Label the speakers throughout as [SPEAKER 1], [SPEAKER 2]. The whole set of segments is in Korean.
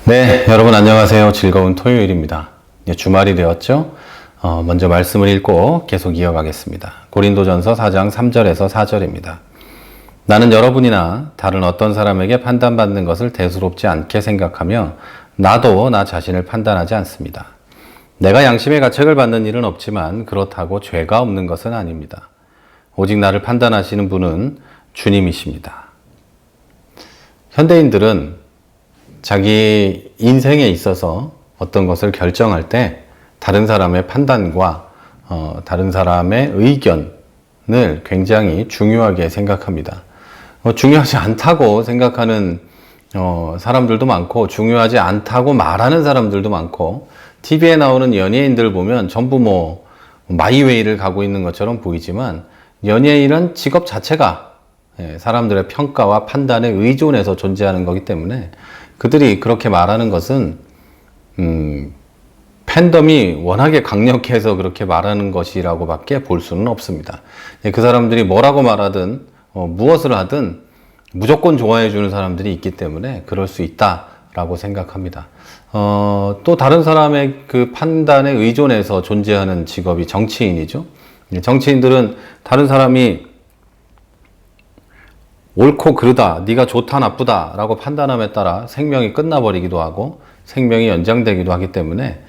[SPEAKER 1] 네, 여러분 안녕하세요. 즐거운 토요일입니다. 주말이 되었죠? 먼저 말씀을 읽고 계속 이어가겠습니다. 고린도전서 4장 3절에서 4절입니다. 나는 여러분이나 다른 어떤 사람에게 판단받는 것을 대수롭지 않게 생각하며 나도 나 자신을 판단하지 않습니다. 내가 양심의 가책을 받는 일은 없지만 그렇다고 죄가 없는 것은 아닙니다. 오직 나를 판단하시는 분은 주님이십니다. 현대인들은 자기 인생에 있어서 어떤 것을 결정할 때 다른 사람의 판단과 다른 사람의 의견을 굉장히 중요하게 생각합니다. 중요하지 않다고 생각하는 사람들도 많고 중요하지 않다고 말하는 사람들도 많고 TV에 나오는 연예인들 보면 전부 마이웨이를 가고 있는 것처럼 보이지만 연예인은 직업 자체가 사람들의 평가와 판단에 의존해서 존재하는 거기 때문에 그들이 그렇게 말하는 것은 팬덤이 워낙에 강력해서 그렇게 말하는 것이라고 밖에 볼 수는 없습니다. 그 사람들이 뭐라고 말하든 무엇을 하든 무조건 좋아해 주는 사람들이 있기 때문에 그럴 수 있다라고 생각합니다. 또 다른 사람의 그 판단에 의존해서 존재하는 직업이 정치인이죠. 정치인들은 다른 사람이 옳고 그르다, 네가 좋다 나쁘다 라고 판단함에 따라 생명이 끝나버리기도 하고 생명이 연장되기도 하기 때문에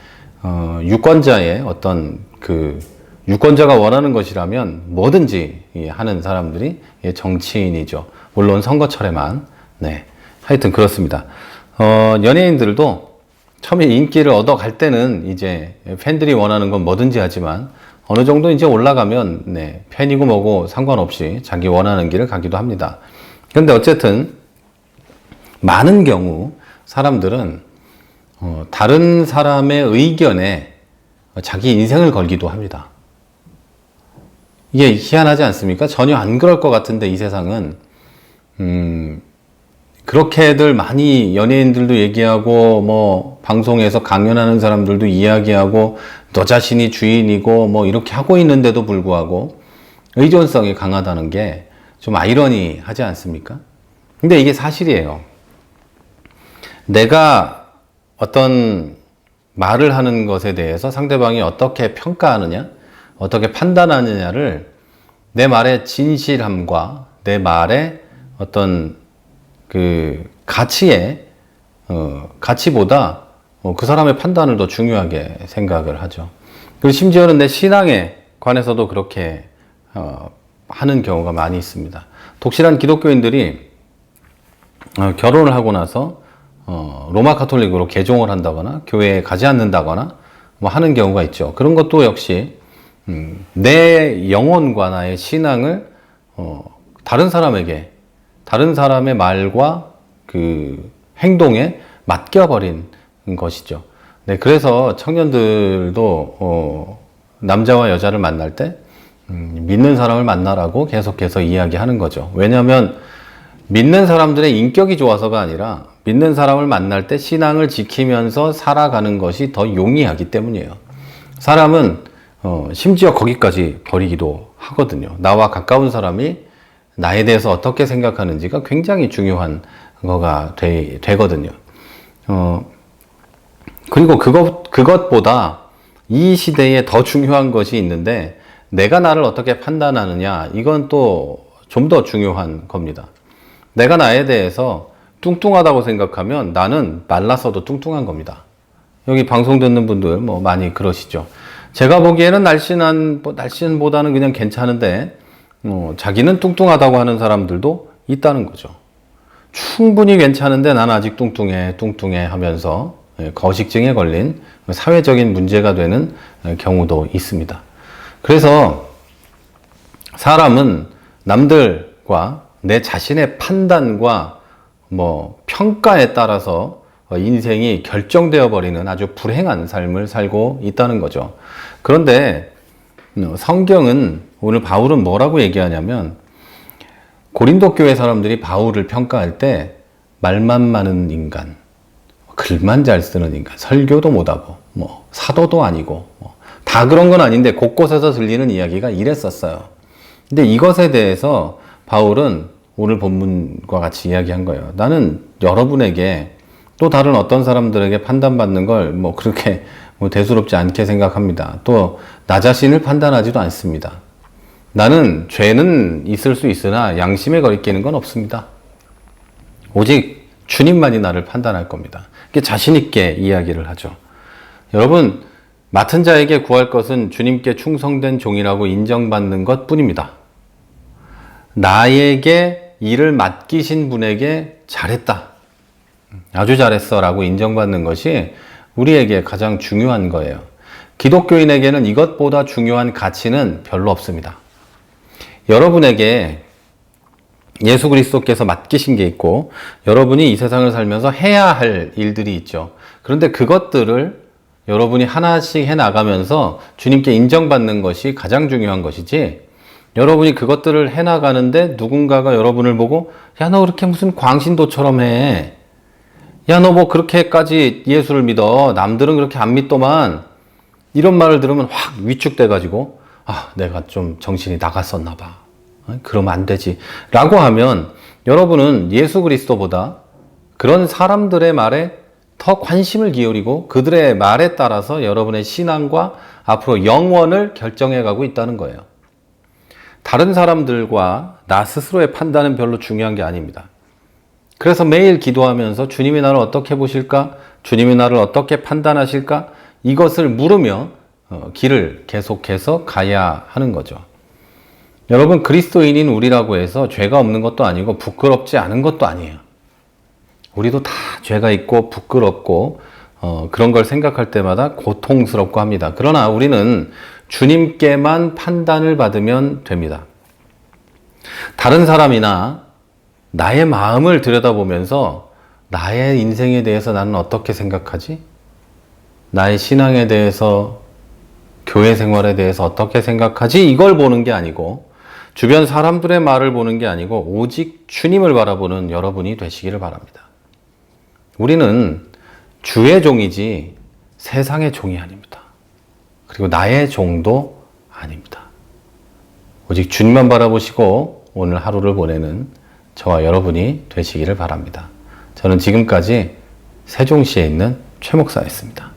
[SPEAKER 1] 유권자의 어떤 유권자가 원하는 것이라면 뭐든지 하는 사람들이 정치인이죠. 물론 선거철에만. 네, 하여튼 그렇습니다. 연예인들도 처음에 인기를 얻어갈 때는 이제 팬들이 원하는 건 뭐든지 하지만 어느 정도 이제 올라가면 팬이고 뭐고 상관없이 자기 원하는 길을 가기도 합니다. 그런데 어쨌든 많은 경우 사람들은 다른 사람의 의견에 자기 인생을 걸기도 합니다. 이게 희한하지 않습니까? 전혀 안 그럴 것 같은데 이 세상은 그렇게들 많이 연예인들도 얘기하고 방송에서 강연하는 사람들도 이야기하고 너 자신이 주인이고 이렇게 하고 있는데도 불구하고 의존성이 강하다는 게 좀 아이러니하지 않습니까? 근데 이게 사실이에요. 내가 어떤 말을 하는 것에 대해서 상대방이 어떻게 평가하느냐, 어떻게 판단하느냐를 내 말의 진실함과 내 말의 어떤 가치보다 그 사람의 판단을 더 중요하게 생각을 하죠. 그리고 심지어는 내 신앙에 관해서도 그렇게 하는 경우가 많이 있습니다. 독실한 기독교인들이 결혼을 하고 나서 로마 카톨릭으로 개종을 한다거나 교회에 가지 않는다거나 하는 경우가 있죠. 그런 것도 역시 내 영혼과 나의 신앙을 다른 사람에게, 다른 사람의 말과 그 행동에 맡겨버린 것이죠. 네, 그래서 청년들도 남자와 여자를 만날 때 믿는 사람을 만나라고 계속해서 이야기하는 거죠. 왜냐하면 믿는 사람들의 인격이 좋아서가 아니라 믿는 사람을 만날 때 신앙을 지키면서 살아가는 것이 더 용이하기 때문이에요. 사람은 심지어 거기까지 버리기도 하거든요. 나와 가까운 사람이 나에 대해서 어떻게 생각하는지가 굉장히 중요한 거가 되거든요. 그리고 그것보다 이 시대에 더 중요한 것이 있는데 내가 나를 어떻게 판단하느냐, 이건 또 좀 더 중요한 겁니다. 내가 나에 대해서 뚱뚱하다고 생각하면 나는 말라서도 뚱뚱한 겁니다. 여기 방송 듣는 분들 많이 그러시죠. 제가 보기에는 날씬보다는 그냥 괜찮은데 자기는 뚱뚱하다고 하는 사람들도 있다는 거죠. 충분히 괜찮은데 난 아직 뚱뚱해 하면서 거식증에 걸린 사회적인 문제가 되는 경우도 있습니다. 그래서 사람은 남들과 내 자신의 판단과 평가에 따라서 인생이 결정되어 버리는 아주 불행한 삶을 살고 있다는 거죠. 그런데 성경은, 오늘 바울은 뭐라고 얘기하냐면 고린도 교회 사람들이 바울을 평가할 때 말만 많은 인간, 글만 잘 쓰는 인간, 설교도 못하고 사도도 아니고 다 그런 건 아닌데 곳곳에서 들리는 이야기가 이랬었어요. 근데 이것에 대해서 바울은 오늘 본문과 같이 이야기한 거예요. 나는 여러분에게 또 다른 어떤 사람들에게 판단받는 걸 뭐 그렇게 뭐 대수롭지 않게 생각합니다. 또 나 자신을 판단하지도 않습니다. 나는 죄는 있을 수 있으나 양심에 거리끼는 건 없습니다. 오직 주님만이 나를 판단할 겁니다. 이렇게 자신 있게 이야기를 하죠. 여러분, 맡은 자에게 구할 것은 주님께 충성된 종이라고 인정받는 것 뿐입니다. 나에게 일을 맡기신 분에게 잘했다, 아주 잘했어 라고 인정받는 것이 우리에게 가장 중요한 거예요. 기독교인에게는 이것보다 중요한 가치는 별로 없습니다. 여러분에게 예수 그리스도께서 맡기신 게 있고 여러분이 이 세상을 살면서 해야 할 일들이 있죠. 그런데 그것들을 여러분이 하나씩 해나가면서 주님께 인정받는 것이 가장 중요한 것이지, 여러분이 그것들을 해나가는데 누군가가 여러분을 보고 야, 너 그렇게 무슨 광신도처럼 해, 야, 너 뭐 그렇게까지 예수를 믿어, 남들은 그렇게 안 믿더만, 이런 말을 들으면 확 위축돼가지고 아, 내가 좀 정신이 나갔었나 봐, 그러면 안 되지 라고 하면 여러분은 예수 그리스도보다 그런 사람들의 말에 더 관심을 기울이고 그들의 말에 따라서 여러분의 신앙과 앞으로 영원을 결정해 가고 있다는 거예요. 다른 사람들과 나 스스로의 판단은 별로 중요한 게 아닙니다. 그래서 매일 기도하면서 주님이 나를 어떻게 보실까? 주님이 나를 어떻게 판단하실까? 이것을 물으며 길을 계속해서 가야 하는 거죠. 여러분, 그리스도인인 우리라고 해서 죄가 없는 것도 아니고 부끄럽지 않은 것도 아니에요. 우리도 다 죄가 있고 부끄럽고 그런 걸 생각할 때마다 고통스럽고 합니다. 그러나 우리는 주님께만 판단을 받으면 됩니다. 다른 사람이나 나의 마음을 들여다보면서 나의 인생에 대해서 나는 어떻게 생각하지? 나의 신앙에 대해서, 교회 생활에 대해서 어떻게 생각하지? 이걸 보는 게 아니고, 주변 사람들의 말을 보는 게 아니고 오직 주님을 바라보는 여러분이 되시기를 바랍니다. 우리는 주의 종이지 세상의 종이 아닙니다. 그리고 나의 종도 아닙니다. 오직 주님만 바라보시고 오늘 하루를 보내는 저와 여러분이 되시기를 바랍니다. 저는 지금까지 세종시에 있는 최 목사였습니다.